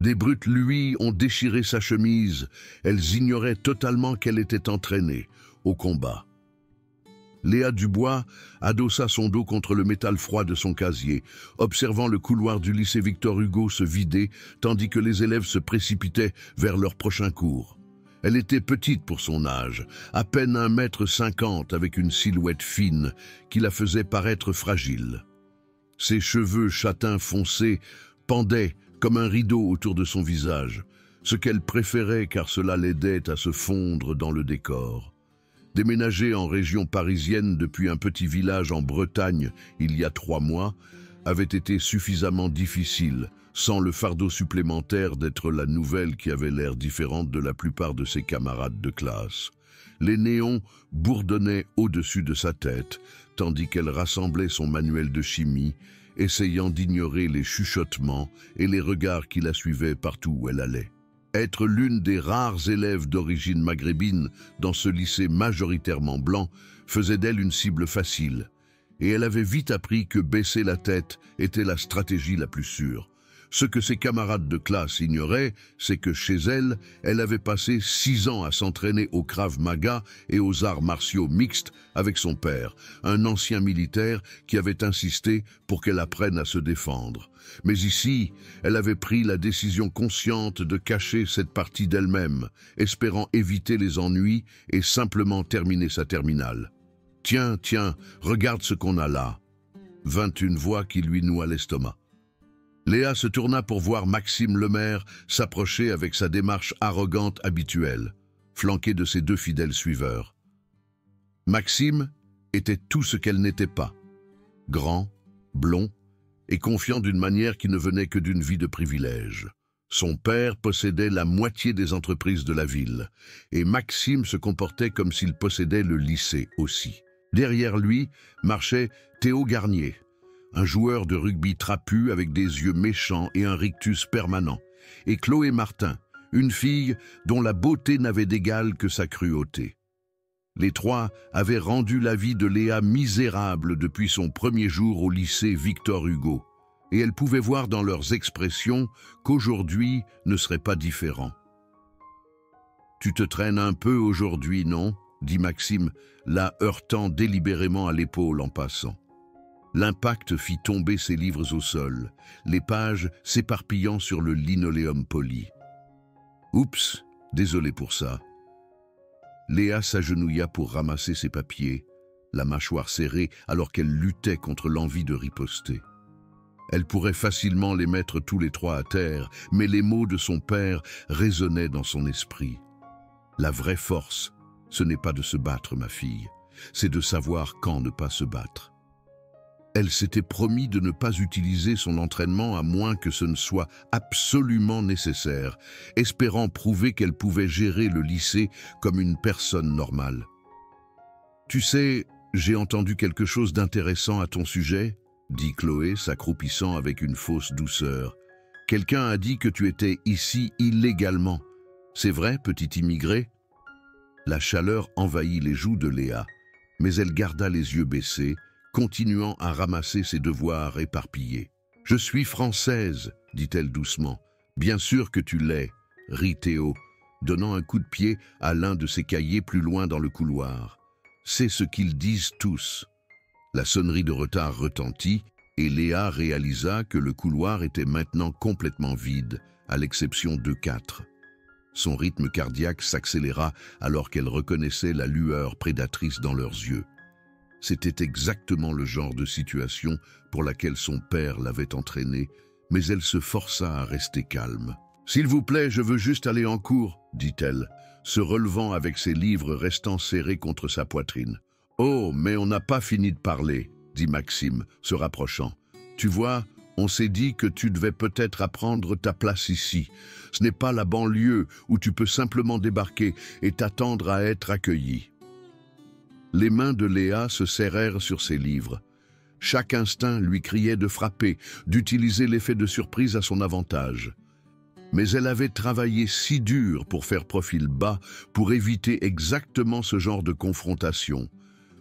Des brutes, lui, ont déchiré sa chemise. Elles ignoraient totalement qu'elle était entraînée au combat. Léa Dubois adossa son dos contre le métal froid de son casier, observant le couloir du lycée Victor Hugo se vider, tandis que les élèves se précipitaient vers leur prochain cours. Elle était petite pour son âge, à peine 1,50 m, avec une silhouette fine qui la faisait paraître fragile. Ses cheveux châtains foncés pendaient comme un rideau autour de son visage, ce qu'elle préférait car cela l'aidait à se fondre dans le décor. Déménagée en région parisienne depuis un petit village en Bretagne il y a 3 mois, avait été suffisamment difficile, sans le fardeau supplémentaire d'être la nouvelle qui avait l'air différente de la plupart de ses camarades de classe. Les néons bourdonnaient au-dessus de sa tête, tandis qu'elle rassemblait son manuel de chimie, essayant d'ignorer les chuchotements et les regards qui la suivaient partout où elle allait. Être l'une des rares élèves d'origine maghrébine dans ce lycée majoritairement blanc faisait d'elle une cible facile, et elle avait vite appris que baisser la tête était la stratégie la plus sûre. Ce que ses camarades de classe ignoraient, c'est que chez elle, elle avait passé 6 ans à s'entraîner au Krav Maga et aux arts martiaux mixtes avec son père, un ancien militaire qui avait insisté pour qu'elle apprenne à se défendre. Mais ici, elle avait pris la décision consciente de cacher cette partie d'elle-même, espérant éviter les ennuis et simplement terminer sa terminale. « Tiens, regarde ce qu'on a là !» vint une voix qui lui noua l'estomac. Léa se tourna pour voir Maxime Lemaire s'approcher avec sa démarche arrogante habituelle, flanqué de ses 2 fidèles suiveurs. Maxime était tout ce qu'elle n'était pas. Grand, blond et confiant d'une manière qui ne venait que d'une vie de privilège. Son père possédait la moitié des entreprises de la ville, et Maxime se comportait comme s'il possédait le lycée aussi. Derrière lui marchait Théo Garnier, un joueur de rugby trapu avec des yeux méchants et un rictus permanent, et Chloé Martin, une fille dont la beauté n'avait d'égal que sa cruauté. Les 3 avaient rendu la vie de Léa misérable depuis son premier jour au lycée Victor Hugo, et elle pouvait voir dans leurs expressions qu'aujourd'hui ne serait pas différent. « Tu te traînes un peu aujourd'hui, non ?» dit Maxime, la heurtant délibérément à l'épaule en passant. L'impact fit tomber ses livres au sol, les pages s'éparpillant sur le linoléum poli. « Oups, désolé pour ça. » Léa s'agenouilla pour ramasser ses papiers, la mâchoire serrée alors qu'elle luttait contre l'envie de riposter. Elle pourrait facilement les mettre tous les 3 à terre, mais les mots de son père résonnaient dans son esprit. « La vraie force, ce n'est pas de se battre, ma fille, c'est de savoir quand ne pas se battre. » Elle s'était promis de ne pas utiliser son entraînement à moins que ce ne soit absolument nécessaire, espérant prouver qu'elle pouvait gérer le lycée comme une personne normale. « Tu sais, j'ai entendu quelque chose d'intéressant à ton sujet ?» dit Chloé, s'accroupissant avec une fausse douceur. « Quelqu'un a dit que tu étais ici illégalement. C'est vrai, petit immigré ?» La chaleur envahit les joues de Léa, mais elle garda les yeux baissés, continuant à ramasser ses devoirs éparpillés. « Je suis française, dit-elle doucement. « Bien sûr que tu l'es, rit Théo, donnant un coup de pied à l'un de ses cahiers plus loin dans le couloir. C'est ce qu'ils disent tous. » La sonnerie de retard retentit et Léa réalisa que le couloir était maintenant complètement vide, à l'exception de 4. Son rythme cardiaque s'accéléra alors qu'elle reconnaissait la lueur prédatrice dans leurs yeux. C'était exactement le genre de situation pour laquelle son père l'avait entraînée, mais elle se força à rester calme. « S'il vous plaît, je veux juste aller en cours, » dit-elle, se relevant avec ses livres restant serrés contre sa poitrine. « Oh, mais on n'a pas fini de parler, » dit Maxime, se rapprochant. « Tu vois, on s'est dit que tu devais peut-être apprendre ta place ici. Ce n'est pas la banlieue où tu peux simplement débarquer et t'attendre à être accueilli. » Les mains de Léa se serrèrent sur ses livres. Chaque instinct lui criait de frapper, d'utiliser l'effet de surprise à son avantage. Mais elle avait travaillé si dur pour faire profil bas, pour éviter exactement ce genre de confrontation.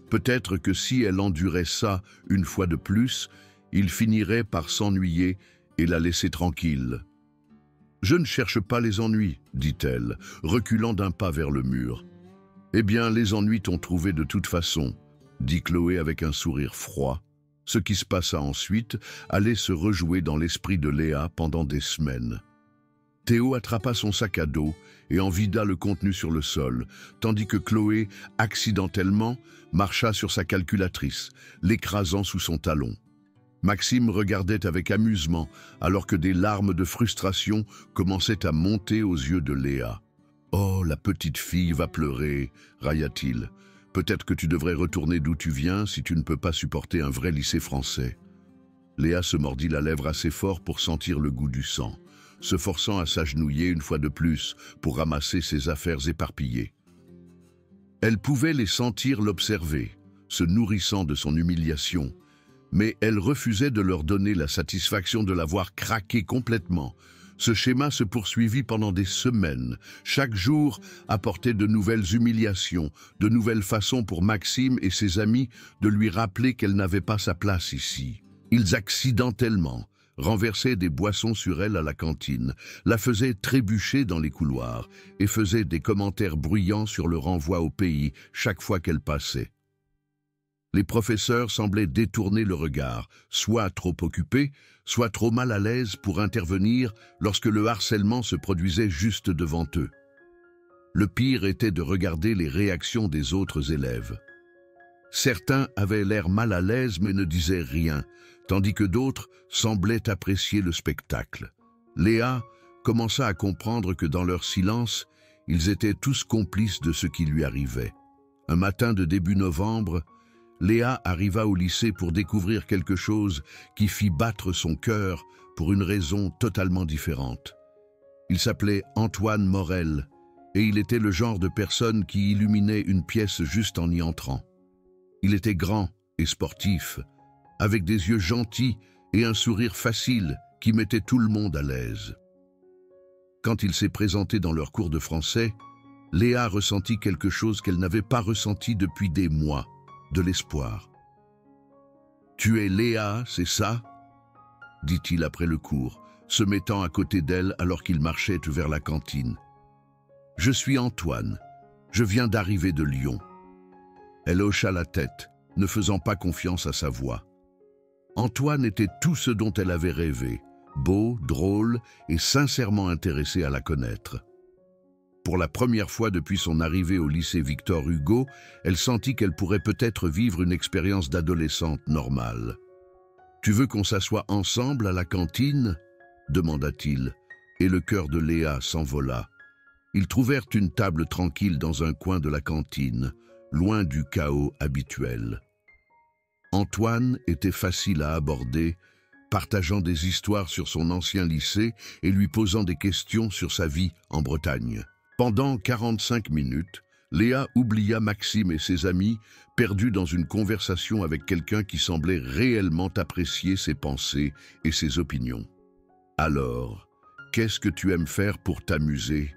Peut-être que si elle endurait ça une fois de plus, il finirait par s'ennuyer et la laisser tranquille. Je ne cherche pas les ennuis, dit-elle, reculant d'un pas vers le mur. Eh bien, les ennuis t'ont trouvé de toute façon, dit Chloé avec un sourire froid. Ce qui se passa ensuite allait se rejouer dans l'esprit de Léa pendant des semaines. Théo attrapa son sac à dos et en vida le contenu sur le sol, tandis que Chloé, accidentellement, marcha sur sa calculatrice, l'écrasant sous son talon. Maxime regardait avec amusement, alors que des larmes de frustration commençaient à monter aux yeux de Léa. « Oh, la petite fille va pleurer » railla-t-il. « Peut-être que tu devrais retourner d'où tu viens si tu ne peux pas supporter un vrai lycée français. » Léa se mordit la lèvre assez fort pour sentir le goût du sang, se forçant à s'agenouiller une fois de plus pour ramasser ses affaires éparpillées. Elle pouvait les sentir l'observer, se nourrissant de son humiliation, mais elle refusait de leur donner la satisfaction de l'avoir craqué complètement. Ce schéma se poursuivit pendant des semaines. Chaque jour apportait de nouvelles humiliations, de nouvelles façons pour Maxime et ses amis de lui rappeler qu'elle n'avait pas sa place ici. Ils accidentellement renversaient des boissons sur elle à la cantine, la faisaient trébucher dans les couloirs et faisaient des commentaires bruyants sur le renvoi au pays chaque fois qu'elle passait. Les professeurs semblaient détourner le regard, soit trop occupés, soit trop mal à l'aise pour intervenir lorsque le harcèlement se produisait juste devant eux. Le pire était de regarder les réactions des autres élèves. Certains avaient l'air mal à l'aise mais ne disaient rien, tandis que d'autres semblaient apprécier le spectacle. Léa commença à comprendre que dans leur silence, ils étaient tous complices de ce qui lui arrivait. Un matin de début novembre, Léa arriva au lycée pour découvrir quelque chose qui fit battre son cœur pour une raison totalement différente. Il s'appelait Antoine Morel et il était le genre de personne qui illuminait une pièce juste en y entrant. Il était grand et sportif, avec des yeux gentils et un sourire facile qui mettait tout le monde à l'aise. Quand il s'est présenté dans leur cours de français, Léa ressentit quelque chose qu'elle n'avait pas ressenti depuis des mois. De l'espoir. « Tu es Léa, c'est ça ?» dit-il après le cours, se mettant à côté d'elle alors qu'il marchait vers la cantine. « Je suis Antoine. Je viens d'arriver de Lyon. » Elle hocha la tête, ne faisant pas confiance à sa voix. Antoine était tout ce dont elle avait rêvé, beau, drôle et sincèrement intéressé à la connaître. Pour la première fois depuis son arrivée au lycée Victor Hugo, elle sentit qu'elle pourrait peut-être vivre une expérience d'adolescente normale. « Tu veux qu'on s'assoie ensemble à la cantine ?» demanda-t-il, et le cœur de Léa s'envola. Ils trouvèrent une table tranquille dans un coin de la cantine, loin du chaos habituel. Antoine était facile à aborder, partageant des histoires sur son ancien lycée et lui posant des questions sur sa vie en Bretagne. Pendant 45 minutes, Léa oublia Maxime et ses amis, perdus dans une conversation avec quelqu'un qui semblait réellement apprécier ses pensées et ses opinions. « Alors, qu'est-ce que tu aimes faire pour t'amuser ?»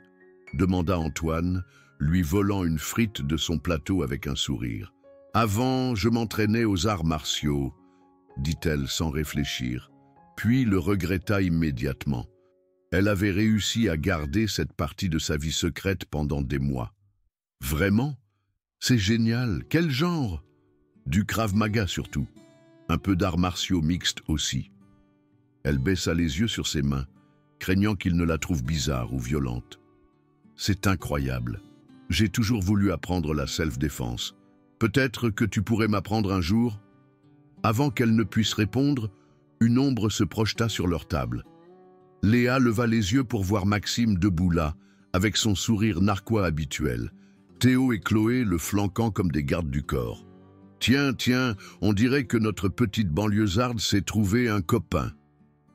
demanda Antoine, lui volant une frite de son plateau avec un sourire. « Avant, je m'entraînais aux arts martiaux, » dit-elle sans réfléchir, puis le regretta immédiatement. Elle avait réussi à garder cette partie de sa vie secrète pendant des mois. « Vraiment? C'est génial. Quel genre ?» Du Krav Maga surtout. Un peu d'arts martiaux mixtes aussi. Elle baissa les yeux sur ses mains, craignant qu'il ne la trouve bizarre ou violente. « C'est incroyable. J'ai toujours voulu apprendre la self-défense. Peut-être que tu pourrais m'apprendre un jour ?» Avant qu'elle ne puisse répondre, une ombre se projeta sur leur table. Léa leva les yeux pour voir Maxime debout là, avec son sourire narquois habituel. Théo et Chloé le flanquant comme des gardes du corps. « Tiens, tiens, on dirait que notre petite banlieusarde s'est trouvé un copain »,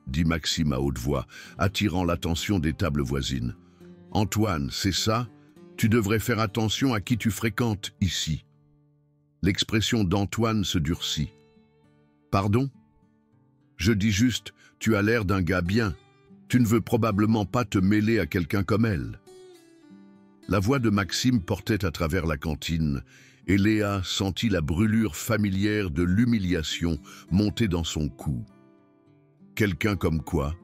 dit Maxime à haute voix, attirant l'attention des tables voisines. « Antoine, c'est ça? Tu devrais faire attention à qui tu fréquentes ici. » L'expression d'Antoine se durcit. « Pardon? Je dis juste, tu as l'air d'un gars bien. Tu ne veux probablement pas te mêler à quelqu'un comme elle. » La voix de Maxime portait à travers la cantine, et Léa sentit la brûlure familière de l'humiliation monter dans son cou. « Quelqu'un comme quoi ?»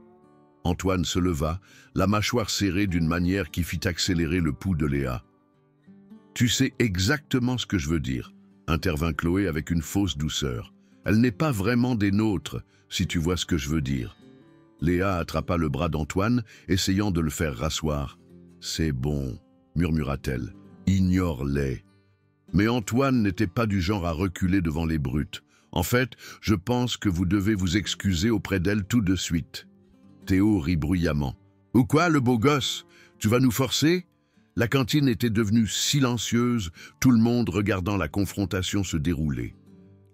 Antoine se leva, la mâchoire serrée d'une manière qui fit accélérer le pouls de Léa. « Tu sais exactement ce que je veux dire », intervint Chloé avec une fausse douceur. « Elle n'est pas vraiment des nôtres, si tu vois ce que je veux dire. » Léa attrapa le bras d'Antoine, essayant de le faire rasseoir. « C'est bon, » murmura-t-elle. « Ignore-les. » Mais Antoine n'était pas du genre à reculer devant les brutes. « En fait, je pense que vous devez vous excuser auprès d'elle tout de suite. » Théo rit bruyamment. « Ou quoi, le beau gosse? Tu vas nous forcer ?» La cantine était devenue silencieuse, tout le monde regardant la confrontation se dérouler.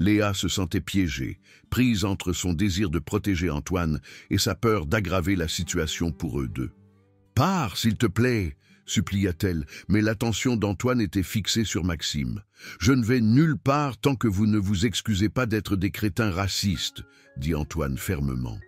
Léa se sentait piégée, prise entre son désir de protéger Antoine et sa peur d'aggraver la situation pour eux deux. « Pars, s'il te plaît !» supplia-t-elle, mais l'attention d'Antoine était fixée sur Maxime. « Je ne vais nulle part tant que vous ne vous excusez pas d'être des crétins racistes, » dit Antoine fermement.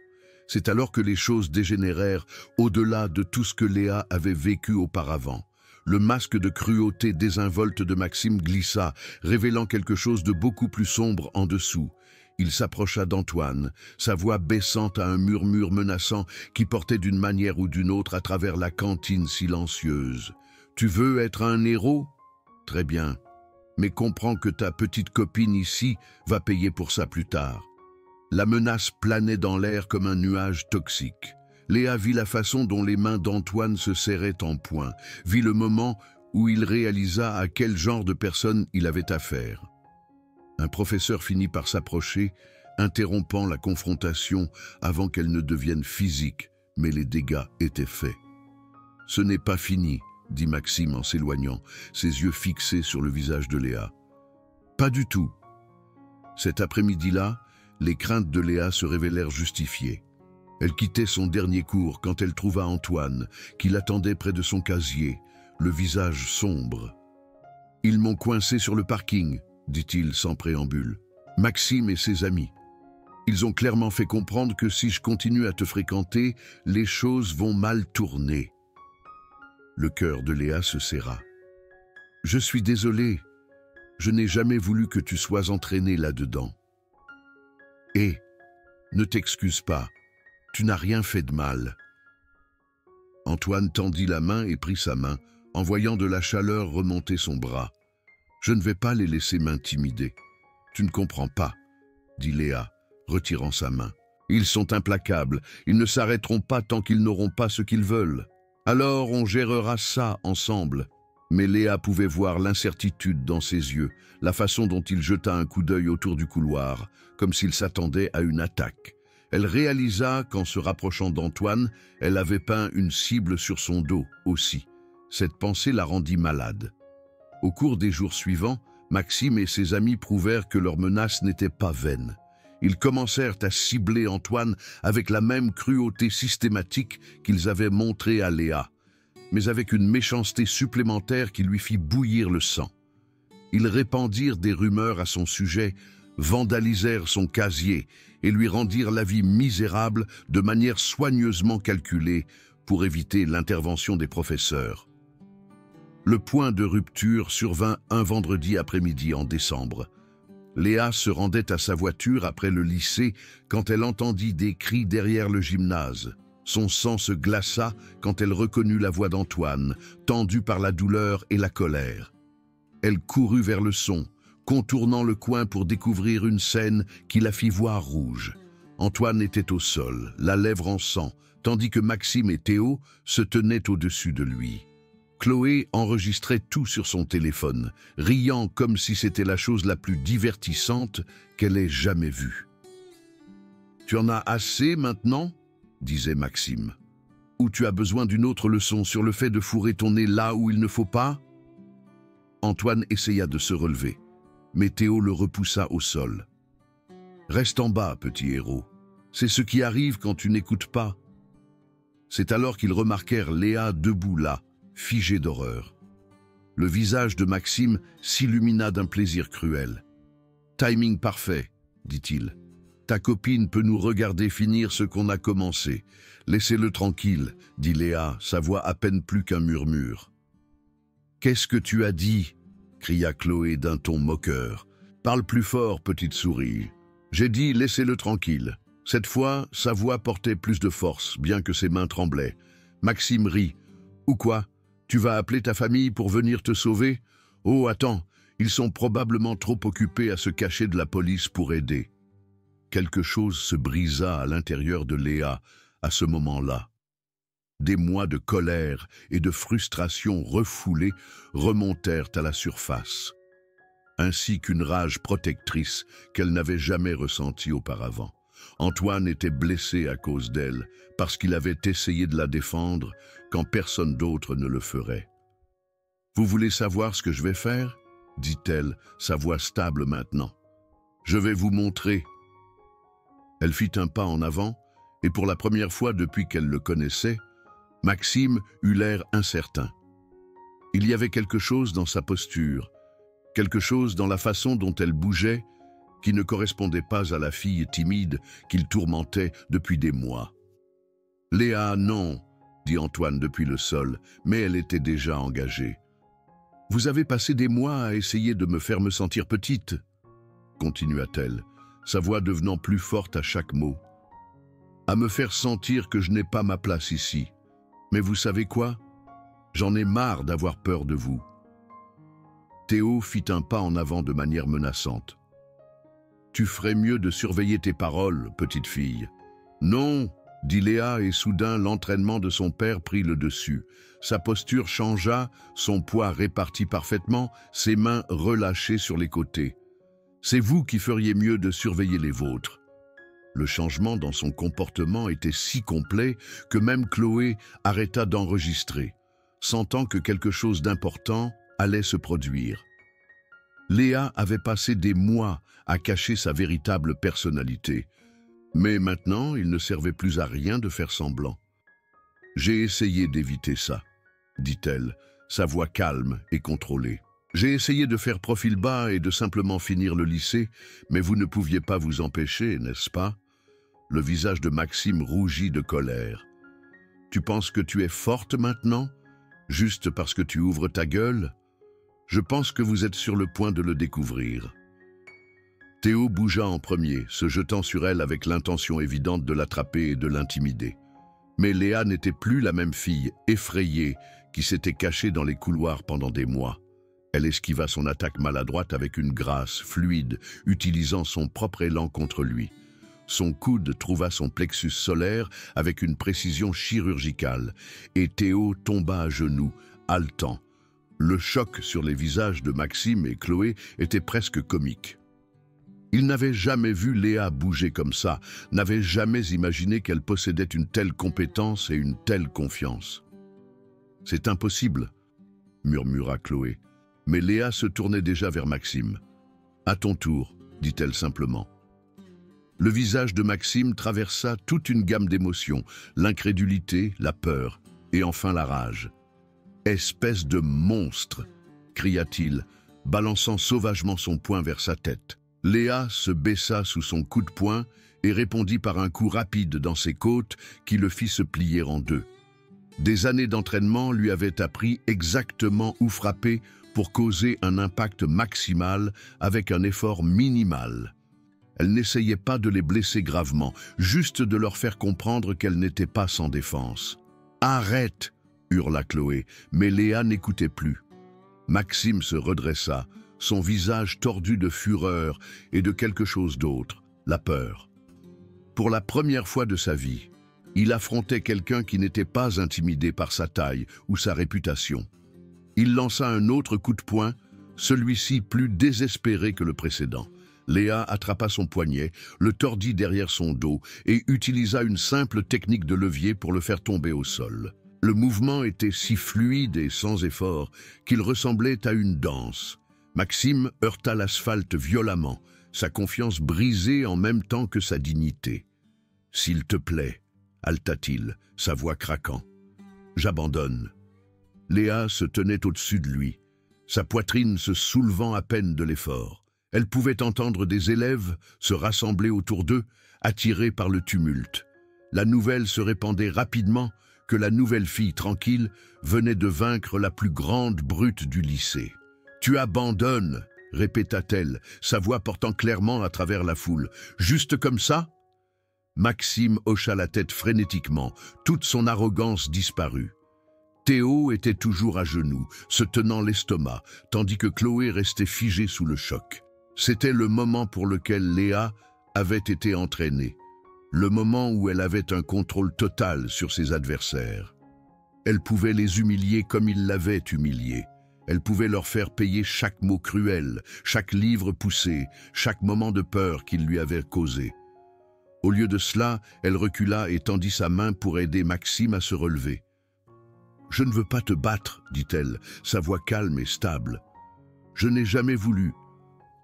C'est alors que les choses dégénérèrent au-delà de tout ce que Léa avait vécu auparavant. Le masque de cruauté désinvolte de Maxime glissa, révélant quelque chose de beaucoup plus sombre en dessous. Il s'approcha d'Antoine, sa voix baissante à un murmure menaçant qui portait d'une manière ou d'une autre à travers la cantine silencieuse. « Tu veux être un héros? Très bien, mais comprends que ta petite copine ici va payer pour ça plus tard. » La menace planait dans l'air comme un nuage toxique. Léa vit la façon dont les mains d'Antoine se serraient en poing, vit le moment où il réalisa à quel genre de personne il avait affaire. Un professeur finit par s'approcher, interrompant la confrontation avant qu'elle ne devienne physique, mais les dégâts étaient faits. « Ce n'est pas fini, » dit Maxime en s'éloignant, ses yeux fixés sur le visage de Léa. « Pas du tout. » Cet après-midi-là, les craintes de Léa se révélèrent justifiées. Elle quittait son dernier cours quand elle trouva Antoine, qui l'attendait près de son casier, le visage sombre. « Ils m'ont coincé sur le parking, » dit-il sans préambule. « Maxime et ses amis. Ils ont clairement fait comprendre que si je continue à te fréquenter, les choses vont mal tourner. » Le cœur de Léa se serra. « Je suis désolé. Je n'ai jamais voulu que tu sois entraîné là-dedans. » « Et ne t'excuse pas. Tu n'as rien fait de mal. » Antoine tendit la main et prit sa main, en voyant de la chaleur remonter son bras. « Je ne vais pas les laisser m'intimider. Tu ne comprends pas, » dit Léa, retirant sa main. « Ils sont implacables. Ils ne s'arrêteront pas tant qu'ils n'auront pas ce qu'ils veulent. Alors on gérera ça ensemble. » Mais Léa pouvait voir l'incertitude dans ses yeux, la façon dont il jeta un coup d'œil autour du couloir, comme s'il s'attendait à une attaque. Elle réalisa qu'en se rapprochant d'Antoine, elle avait peint une cible sur son dos aussi. Cette pensée la rendit malade. Au cours des jours suivants, Maxime et ses amis prouvèrent que leurs menaces n'étaient pas vaines. Ils commencèrent à cibler Antoine avec la même cruauté systématique qu'ils avaient montrée à Léa, mais avec une méchanceté supplémentaire qui lui fit bouillir le sang. Ils répandirent des rumeurs à son sujet, vandalisèrent son casier et lui rendirent la vie misérable de manière soigneusement calculée pour éviter l'intervention des professeurs. Le point de rupture survint un vendredi après-midi en décembre. Léa se rendait à sa voiture après le lycée quand elle entendit des cris derrière le gymnase. Son sang se glaça quand elle reconnut la voix d'Antoine, tendue par la douleur et la colère. Elle courut vers le son, contournant le coin pour découvrir une scène qui la fit voir rouge. Antoine était au sol, la lèvre en sang, tandis que Maxime et Théo se tenaient au-dessus de lui. Chloé enregistrait tout sur son téléphone, riant comme si c'était la chose la plus divertissante qu'elle ait jamais vue. « Tu en as assez maintenant ?» disait Maxime. « Ou tu as besoin d'une autre leçon sur le fait de fourrer ton nez là où il ne faut pas ?» Antoine essaya de se relever, mais Théo le repoussa au sol. « Reste en bas, petit héros. C'est ce qui arrive quand tu n'écoutes pas. » C'est alors qu'ils remarquèrent Léa debout là, figée d'horreur. Le visage de Maxime s'illumina d'un plaisir cruel. « Timing parfait, » dit-il. « Ta copine peut nous regarder finir ce qu'on a commencé. Laissez-le tranquille, » dit Léa, sa voix à peine plus qu'un murmure. « Qu'est-ce que tu as dit ?» cria Chloé d'un ton moqueur. « Parle plus fort, petite souris. J'ai dit laissez-le tranquille. Cette fois, sa voix portait plus de force, bien que ses mains tremblaient. Maxime rit. « Ou quoi? Tu vas appeler ta famille pour venir te sauver? Oh, attends, ils sont probablement trop occupés à se cacher de la police pour aider. » Quelque chose se brisa à l'intérieur de Léa à ce moment-là. Des mois de colère et de frustration refoulée remontèrent à la surface, ainsi qu'une rage protectrice qu'elle n'avait jamais ressentie auparavant. Antoine était blessé à cause d'elle, parce qu'il avait essayé de la défendre quand personne d'autre ne le ferait. « Vous voulez savoir ce que je vais faire ?» dit-elle, sa voix stable maintenant. « Je vais vous montrer. » Elle fit un pas en avant, et pour la première fois depuis qu'elle le connaissait, Maxime eut l'air incertain. Il y avait quelque chose dans sa posture, quelque chose dans la façon dont elle bougeait, qui ne correspondait pas à la fille timide qu'il tourmentait depuis des mois. « Léa, non, » dit Antoine depuis le sol, mais elle était déjà engagée. « Vous avez passé des mois à essayer de me faire me sentir petite, » continua-t-elle, sa voix devenant plus forte à chaque mot. « À me faire sentir que je n'ai pas ma place ici. Mais vous savez quoi? J'en ai marre d'avoir peur de vous. » Théo fit un pas en avant de manière menaçante. « Tu ferais mieux de surveiller tes paroles, petite fille. »« Non, » dit Léa, et soudain l'entraînement de son père prit le dessus. Sa posture changea, son poids réparti parfaitement, ses mains relâchées sur les côtés. « C'est vous qui feriez mieux de surveiller les vôtres. » Le changement dans son comportement était si complet que même Chloé arrêta d'enregistrer, sentant que quelque chose d'important allait se produire. Léa avait passé des mois à cacher sa véritable personnalité, mais maintenant il ne servait plus à rien de faire semblant. « J'ai essayé d'éviter ça, » dit-elle, sa voix calme et contrôlée. « J'ai essayé de faire profil bas et de simplement finir le lycée, mais vous ne pouviez pas vous empêcher, n'est-ce pas ?» Le visage de Maxime rougit de colère. « Tu penses que tu es forte maintenant, juste parce que tu ouvres ta gueule? Je pense que vous êtes sur le point de le découvrir. » Théo bougea en premier, se jetant sur elle avec l'intention évidente de l'attraper et de l'intimider. Mais Léa n'était plus la même fille, effrayée, qui s'était cachée dans les couloirs pendant des mois. Elle esquiva son attaque maladroite avec une grâce fluide, utilisant son propre élan contre lui. Son coude trouva son plexus solaire avec une précision chirurgicale, et Théo tomba à genoux, haletant. Le choc sur les visages de Maxime et Chloé était presque comique. Il n'avait jamais vu Léa bouger comme ça, n'avait jamais imaginé qu'elle possédait une telle compétence et une telle confiance. « C'est impossible, » murmura Chloé, mais Léa se tournait déjà vers Maxime. « À ton tour, » dit-elle simplement. Le visage de Maxime traversa toute une gamme d'émotions, l'incrédulité, la peur et enfin la rage. « Espèce de monstre !» cria-t-il, balançant sauvagement son poing vers sa tête. Léa se baissa sous son coup de poing et répondit par un coup rapide dans ses côtes qui le fit se plier en deux. Des années d'entraînement lui avaient appris exactement où frapper pour causer un impact maximal avec un effort minimal. Elle n'essayait pas de les blesser gravement, juste de leur faire comprendre qu'elle n'était pas sans défense. « Arrête !» hurla Chloé, mais Léa n'écoutait plus. Maxime se redressa, son visage tordu de fureur et de quelque chose d'autre, la peur. Pour la première fois de sa vie, il affrontait quelqu'un qui n'était pas intimidé par sa taille ou sa réputation. Il lança un autre coup de poing, celui-ci plus désespéré que le précédent. Léa attrapa son poignet, le tordit derrière son dos et utilisa une simple technique de levier pour le faire tomber au sol. Le mouvement était si fluide et sans effort qu'il ressemblait à une danse. Maxime heurta l'asphalte violemment, sa confiance brisée en même temps que sa dignité. « S'il te plaît, » haleta-t-il, sa voix craquant. « J'abandonne. » Léa se tenait au-dessus de lui, sa poitrine se soulevant à peine de l'effort. Elle pouvait entendre des élèves se rassembler autour d'eux, attirés par le tumulte. La nouvelle se répandait rapidement que la nouvelle fille tranquille venait de vaincre la plus grande brute du lycée. « Tu abandonnes !» répéta-t-elle, sa voix portant clairement à travers la foule. « Juste comme ça ?» Maxime hocha la tête frénétiquement, toute son arrogance disparut. Théo était toujours à genoux, se tenant l'estomac, tandis que Chloé restait figée sous le choc. C'était le moment pour lequel Léa avait été entraînée, le moment où elle avait un contrôle total sur ses adversaires. Elle pouvait les humilier comme ils l'avaient humilié. Elle pouvait leur faire payer chaque mot cruel, chaque livre poussé, chaque moment de peur qu'ils lui avaient causé. Au lieu de cela, elle recula et tendit sa main pour aider Maxime à se relever. « Je ne veux pas te battre, dit-elle, sa voix calme et stable. Je n'ai jamais voulu.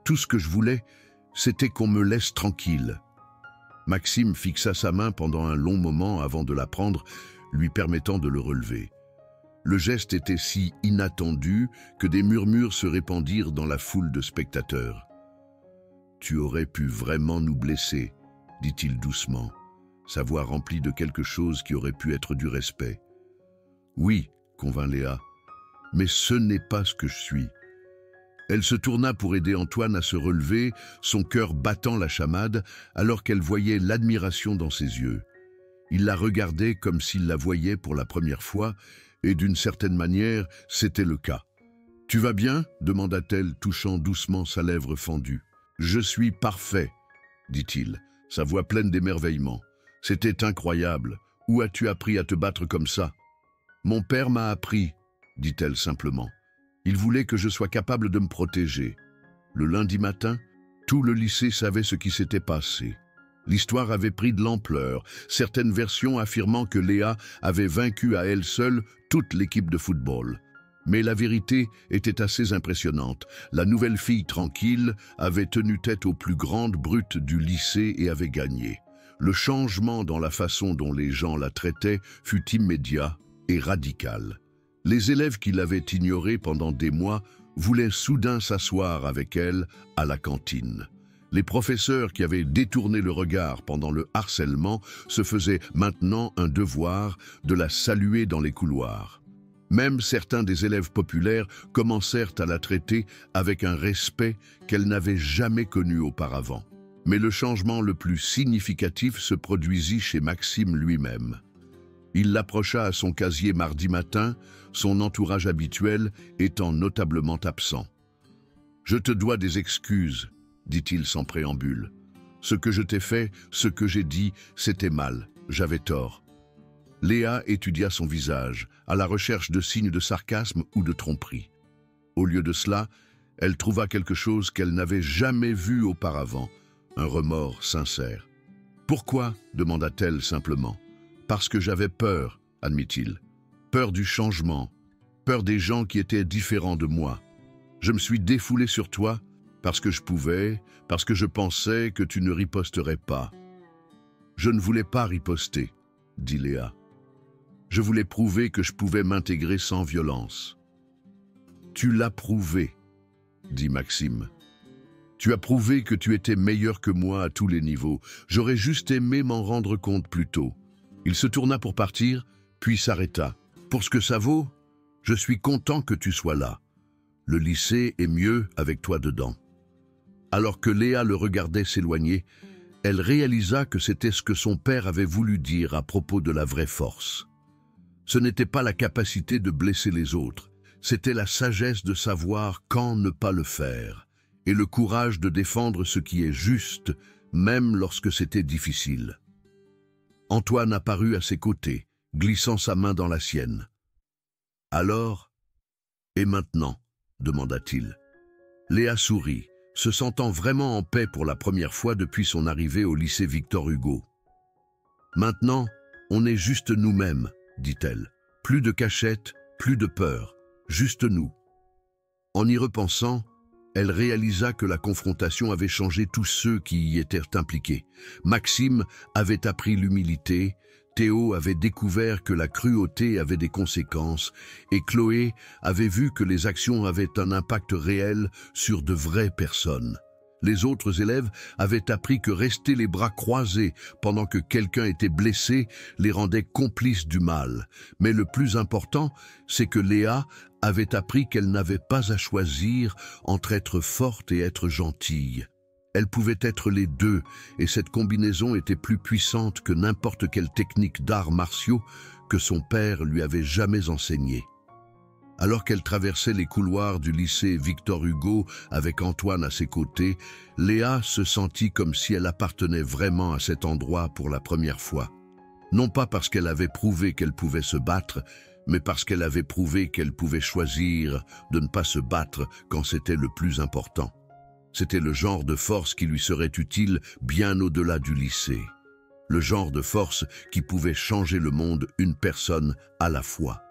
Tout ce que je voulais, c'était qu'on me laisse tranquille. » Maxime fixa sa main pendant un long moment avant de la prendre, lui permettant de le relever. Le geste était si inattendu que des murmures se répandirent dans la foule de spectateurs. « Tu aurais pu vraiment nous blesser, » dit-il doucement, sa voix remplie de quelque chose qui aurait pu être du respect. « Oui, » convint Léa, « mais ce n'est pas ce que je suis. » Elle se tourna pour aider Antoine à se relever, son cœur battant la chamade, alors qu'elle voyait l'admiration dans ses yeux. Il la regardait comme s'il la voyait pour la première fois, et d'une certaine manière, c'était le cas. « Tu vas bien ?» demanda-t-elle, touchant doucement sa lèvre fendue. « Je suis parfait, » dit-il, sa voix pleine d'émerveillement. « C'était incroyable. Où as-tu appris à te battre comme ça ?»« Mon père m'a appris, » dit-elle simplement. « Il voulait que je sois capable de me protéger. » Le lundi matin, tout le lycée savait ce qui s'était passé. L'histoire avait pris de l'ampleur, certaines versions affirmant que Léa avait vaincu à elle seule toute l'équipe de football. Mais la vérité était assez impressionnante. La nouvelle fille tranquille avait tenu tête aux plus grandes brutes du lycée et avait gagné. Le changement dans la façon dont les gens la traitaient fut immédiat et radical. Les élèves qui l'avaient ignorée pendant des mois voulaient soudain s'asseoir avec elle à la cantine. Les professeurs qui avaient détourné le regard pendant le harcèlement se faisaient maintenant un devoir de la saluer dans les couloirs. Même certains des élèves populaires commencèrent à la traiter avec un respect qu'elle n'avait jamais connu auparavant. Mais le changement le plus significatif se produisit chez Maxime lui-même. Il l'approcha à son casier mardi matin, son entourage habituel étant notablement absent. « Je te dois des excuses, » dit-il sans préambule. « Ce que je t'ai fait, ce que j'ai dit, c'était mal, j'avais tort. » Léa étudia son visage, à la recherche de signes de sarcasme ou de tromperie. Au lieu de cela, elle trouva quelque chose qu'elle n'avait jamais vu auparavant, un remords sincère. « Pourquoi ?» demanda-t-elle simplement. « Parce que j'avais peur, » admit-il. « Peur du changement, peur des gens qui étaient différents de moi. Je me suis défoulé sur toi parce que je pouvais, parce que je pensais que tu ne riposterais pas. »« Je ne voulais pas riposter, » dit Léa. « Je voulais prouver que je pouvais m'intégrer sans violence. »« Tu l'as prouvé, » dit Maxime. « Tu as prouvé que tu étais meilleur que moi à tous les niveaux. J'aurais juste aimé m'en rendre compte plus tôt. » Il se tourna pour partir, puis s'arrêta. « Pour ce que ça vaut, je suis content que tu sois là. Le lycée est mieux avec toi dedans. » Alors que Léa le regardait s'éloigner, elle réalisa que c'était ce que son père avait voulu dire à propos de la vraie force. Ce n'était pas la capacité de blesser les autres, c'était la sagesse de savoir quand ne pas le faire, et le courage de défendre ce qui est juste, même lorsque c'était difficile. Antoine apparut à ses côtés, glissant sa main dans la sienne. « Alors, et maintenant ?» demanda-t-il. Léa sourit, se sentant vraiment en paix pour la première fois depuis son arrivée au lycée Victor Hugo. « Maintenant, on est juste nous-mêmes, » dit-elle. « Plus de cachette, plus de peur, juste nous. » En y repensant, elle réalisa que la confrontation avait changé tous ceux qui y étaient impliqués. Maxime avait appris l'humilité, Théo avait découvert que la cruauté avait des conséquences, et Chloé avait vu que les actions avaient un impact réel sur de vraies personnes. Les autres élèves avaient appris que rester les bras croisés pendant que quelqu'un était blessé les rendait complices du mal. Mais le plus important, c'est que Léa avait appris qu'elle n'avait pas à choisir entre être forte et être gentille. Elle pouvait être les deux, et cette combinaison était plus puissante que n'importe quelle technique d'arts martiaux que son père lui avait jamais enseignée. Alors qu'elle traversait les couloirs du lycée Victor Hugo avec Antoine à ses côtés, Léa se sentit comme si elle appartenait vraiment à cet endroit pour la première fois. Non pas parce qu'elle avait prouvé qu'elle pouvait se battre, mais parce qu'elle avait prouvé qu'elle pouvait choisir de ne pas se battre quand c'était le plus important. C'était le genre de force qui lui serait utile bien au-delà du lycée. Le genre de force qui pouvait changer le monde une personne à la fois.